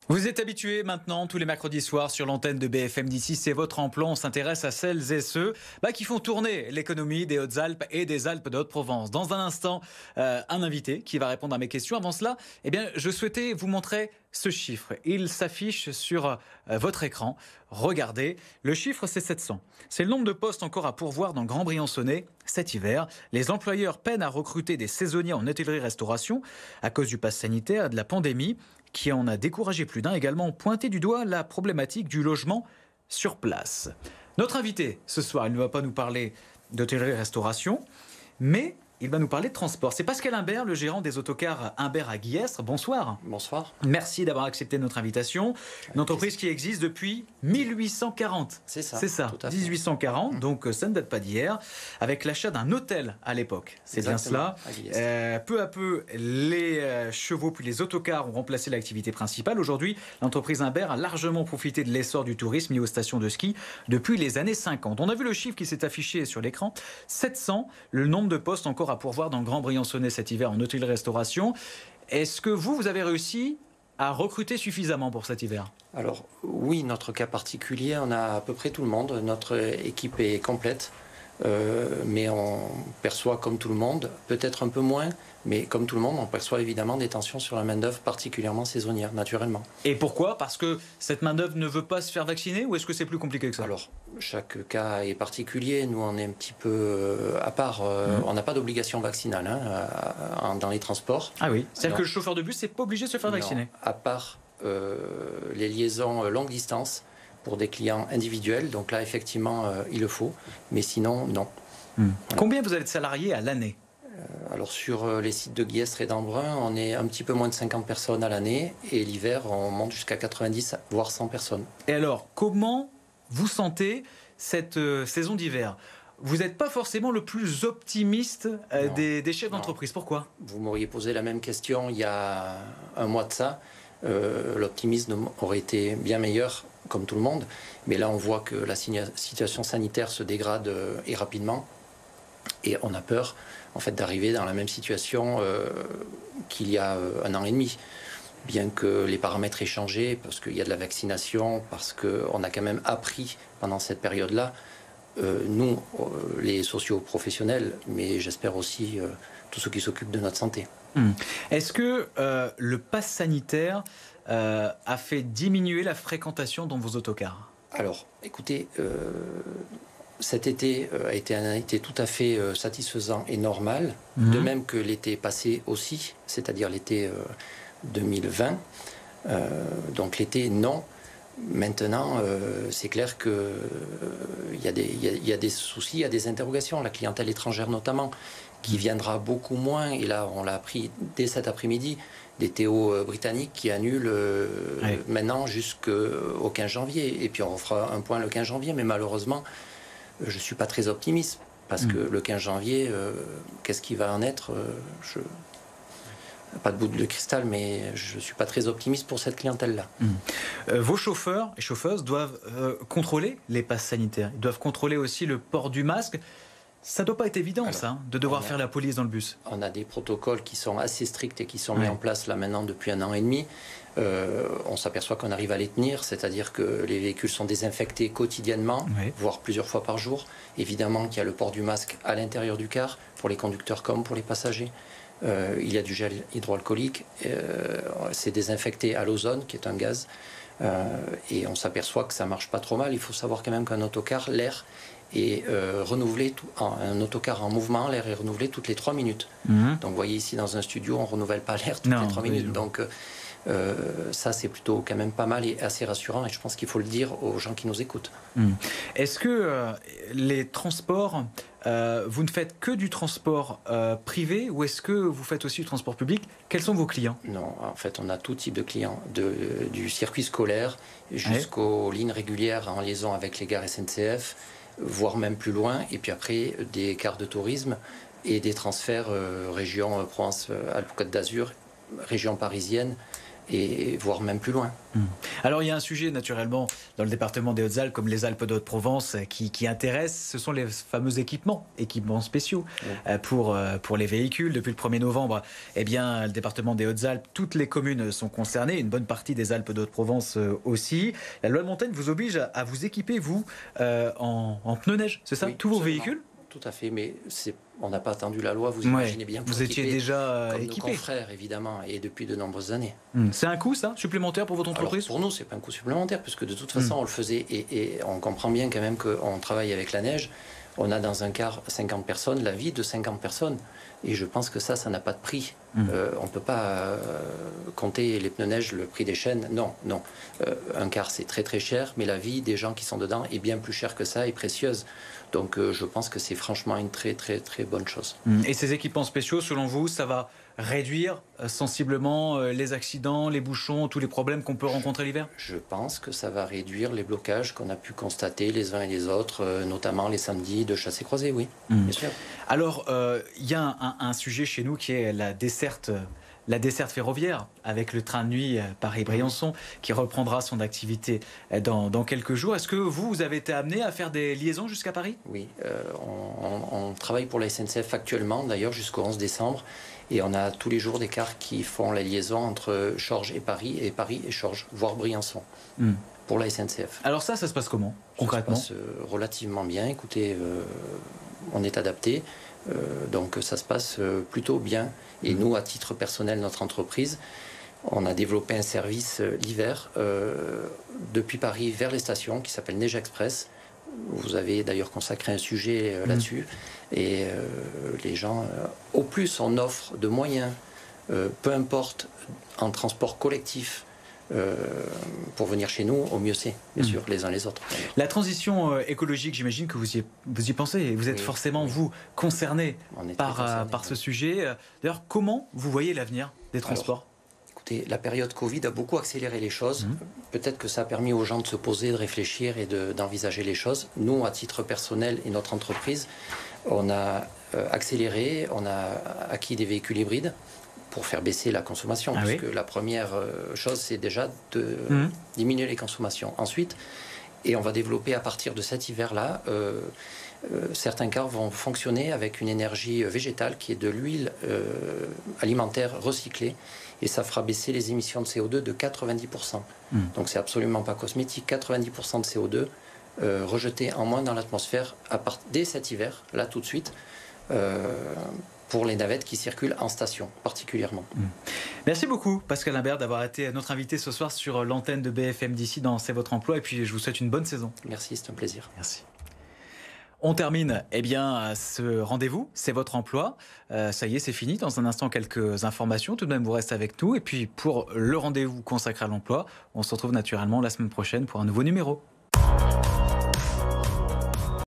Vous êtes habitués maintenant tous les mercredis soirs sur l'antenne de BFM d'ici, c'est votre emploi. On s'intéresse à celles et ceux qui font tourner l'économie des Hautes-Alpes et des Alpes de Haute-Provence. Dans un instant, un invité qui va répondre à mes questions. Avant cela, je souhaitais vous montrer ce chiffre. Il s'affiche sur votre écran. Regardez, le chiffre c'est 700. C'est le nombre de postes encore à pourvoir dans le Grand Briançonnais cet hiver. Les employeurs peinent à recruter des saisonniers en hôtellerie-restauration à cause du pass sanitaire et de la pandémie, qui en a découragé plus d'un, également pointé du doigt la problématique du logement sur place. Notre invité ce soir, il ne va pas nous parler d'hôtellerie-restauration, mais il va nous parler de transport. C'est Pascal Imbert, le gérant des autocars Imbert à Guillestre. Bonsoir. Bonsoir. Merci d'avoir accepté notre invitation. Une entreprise qui existe depuis 1840. C'est ça. C'est ça, 1840, donc ça ne date pas d'hier, avec l'achat d'un hôtel à l'époque. C'est bien cela. Peu à peu, les chevaux puis les autocars ont remplacé l'activité principale. Aujourd'hui, l'entreprise Imbert a largement profité de l'essor du tourisme lié aux stations de ski depuis les années 50. On a vu le chiffre qui s'est affiché sur l'écran, 700, le nombre de postes encore à pourvoir dans le Grand Briançonnais cet hiver en hôtellerie-restauration. Est-ce que vous avez réussi à recruter suffisamment pour cet hiver? Alors oui, notre cas particulier, on a à peu près tout le monde. Notre équipe est complète, mais on perçoit comme tout le monde, peut-être un peu moins, mais comme tout le monde, on perçoit évidemment des tensions sur la main-d'œuvre particulièrement saisonnière, naturellement. Et pourquoi? Parce que cette main-d'œuvre ne veut pas se faire vacciner, ou est-ce que c'est plus compliqué que ça? Alors, chaque cas est particulier. Nous, on est un petit peu à part. On n'a pas d'obligation vaccinale dans les transports. Ah oui, c'est-à-dire que le chauffeur de bus n'est pas obligé de se faire vacciner? À part les liaisons longue distance pour des clients individuels. Donc là, effectivement, il le faut. Mais sinon, non. Voilà. Combien vous avez de salariés à l'année? Alors sur les sites de Guillestre et d'Embrun, on est un petit peu moins de 50 personnes à l'année. Et l'hiver, on monte jusqu'à 90, voire 100 personnes. Et alors, comment vous sentez cette saison d'hiver? Vous n'êtes pas forcément le plus optimiste des chefs d'entreprise. Pourquoi? Vous m'auriez posé la même question il y a un mois de ça. L'optimisme aurait été bien meilleur, comme tout le monde. Mais là, on voit que la situation sanitaire se dégrade et rapidement. Et on a peur, en fait, d'arriver dans la même situation qu'il y a un an et demi. Bien que les paramètres aient changé, parce qu'il y a de la vaccination, parce qu'on a quand même appris pendant cette période-là, nous, les socio-professionnels, mais j'espère aussi tous ceux qui s'occupent de notre santé. Est-ce que le pass sanitaire a fait diminuer la fréquentation dans vos autocars? Alors, écoutez, cet été a été un été tout à fait satisfaisant et normal, de même que l'été passé aussi, c'est-à-dire l'été 2020. Donc l'été, non. Maintenant, c'est clair qu'il y a des soucis, il y a des interrogations. La clientèle étrangère notamment, qui viendra beaucoup moins. Et là, on l'a appris dès cet après-midi, des TO britanniques qui annulent maintenant jusqu'au 15 janvier. Et puis on fera un point le 15 janvier. Mais malheureusement, je ne suis pas très optimiste. Parce que le 15 janvier, qu'est-ce qui va en être pas de boule de cristal, mais je ne suis pas très optimiste pour cette clientèle-là. Vos chauffeurs et chauffeuses doivent contrôler les passes sanitaires. Ils doivent contrôler aussi le port du masque. Ça ne doit pas être évident, de devoir faire la police dans le bus. On a des protocoles qui sont assez stricts et qui sont mis en place là maintenant depuis un an et demi. On s'aperçoit qu'on arrive à les tenir, c'est-à-dire que les véhicules sont désinfectés quotidiennement, voire plusieurs fois par jour. Évidemment qu'il y a le port du masque à l'intérieur du car, pour les conducteurs comme pour les passagers. Il y a du gel hydroalcoolique, c'est désinfecté à l'ozone, qui est un gaz, et on s'aperçoit que ça marche pas trop mal. Il faut savoir quand même qu'un autocar, l'air est renouvelé, un autocar en mouvement, l'air est renouvelé toutes les 3 minutes. Donc vous voyez ici dans un studio, on renouvelle pas l'air toutes les 3 minutes. Donc ça c'est plutôt quand même pas mal et assez rassurant, et je pense qu'il faut le dire aux gens qui nous écoutent. Est-ce que les transports, vous ne faites que du transport privé, ou est-ce que vous faites aussi du transport public? Quels sont vos clients? Non, en fait on a tout type de clients, du circuit scolaire jusqu'aux lignes régulières en liaison avec les gares SNCF, voire même plus loin, et puis après des cars de tourisme et des transferts région Provence-Alpes-Côte d'Azur, région parisienne, et voire même plus loin. Alors il y a un sujet naturellement dans le département des Hautes-Alpes comme les Alpes d'Haute-Provence qui intéresse, ce sont les fameux équipements spéciaux pour les véhicules. Depuis le 1er novembre, eh bien, le département des Hautes-Alpes, toutes les communes sont concernées, une bonne partie des Alpes d'Haute-Provence aussi. La loi de montagne vous oblige à vous équiper, vous, en pneus neige, c'est ça? Oui, tous vos véhicules? Tout à fait, mais on n'a pas attendu la loi, vous imaginez bien. Vous étiez déjà comme équipé. Nos confrères, évidemment, et depuis de nombreuses années. C'est un coût, ça, supplémentaire pour votre entreprise? Alors, pour nous, c'est pas un coût supplémentaire, puisque de toute façon, on le faisait, et on comprend bien quand même qu'on travaille avec la neige. On a dans un car 50 personnes, la vie de 50 personnes. Et je pense que ça n'a pas de prix. On ne peut pas compter les pneus neige, le prix des chaînes. Non. Un car, c'est très très cher, mais la vie des gens qui sont dedans est bien plus chère que ça et précieuse. Donc je pense que c'est franchement une très très très bonne chose. Et ces équipements spéciaux, selon vous, ça va réduire sensiblement les accidents, les bouchons, tous les problèmes qu'on peut rencontrer l'hiver? Je pense que ça va réduire les blocages qu'on a pu constater les uns et les autres, notamment les samedis de chassé-croisé, oui, bien sûr. Alors, il y a un sujet chez nous qui est la desserte ferroviaire avec le train de nuit Paris-Briançon qui reprendra son activité dans quelques jours. Est-ce que vous avez été amené à faire des liaisons jusqu'à Paris? Oui, on travaille pour la SNCF actuellement, d'ailleurs jusqu'au 11 décembre. Et on a tous les jours des cars qui font la liaison entre Chorges et Paris et Chorges, voire Briançon, pour la SNCF. Alors ça se passe comment, concrètement? Ça se passe relativement bien. Écoutez, on est adapté. Donc ça se passe plutôt bien. Et nous, à titre personnel, notre entreprise, on a développé un service l'hiver depuis Paris vers les stations qui s'appelle Neige Express. Vous avez d'ailleurs consacré un sujet là-dessus. Et les gens, au plus on offre de moyens, peu importe, en transport collectif, pour venir chez nous, au mieux c'est, bien sûr, les uns les autres. La transition écologique, j'imagine que vous y pensez. Vous êtes forcément, vous, concerné par ce sujet. D'ailleurs, comment vous voyez l'avenir des transports? Écoutez, la période Covid a beaucoup accéléré les choses. Peut-être que ça a permis aux gens de se poser, de réfléchir et d'envisager les choses. Nous, à titre personnel et notre entreprise, on a accéléré, on a acquis des véhicules hybrides pour faire baisser la consommation. Parce que la première chose, c'est déjà de diminuer les consommations. Ensuite, et on va développer à partir de cet hiver-là, certains cars vont fonctionner avec une énergie végétale qui est de l'huile alimentaire recyclée. Et ça fera baisser les émissions de CO2 de 90%. Donc c'est absolument pas cosmétique. 90% de CO2 rejeté en moins dans l'atmosphère dès cet hiver, là tout de suite, pour les navettes qui circulent en station particulièrement. Merci beaucoup Pascal Imbert d'avoir été notre invité ce soir sur l'antenne de BFM d'ici dans C'est votre emploi, et puis je vous souhaite une bonne saison. Merci, c'est un plaisir. Merci. On termine ce rendez-vous, c'est votre emploi. Ça y est, c'est fini. Dans un instant, quelques informations. Tout de même, vous restez avec nous. Et puis, pour le rendez-vous consacré à l'emploi, on se retrouve naturellement la semaine prochaine pour un nouveau numéro.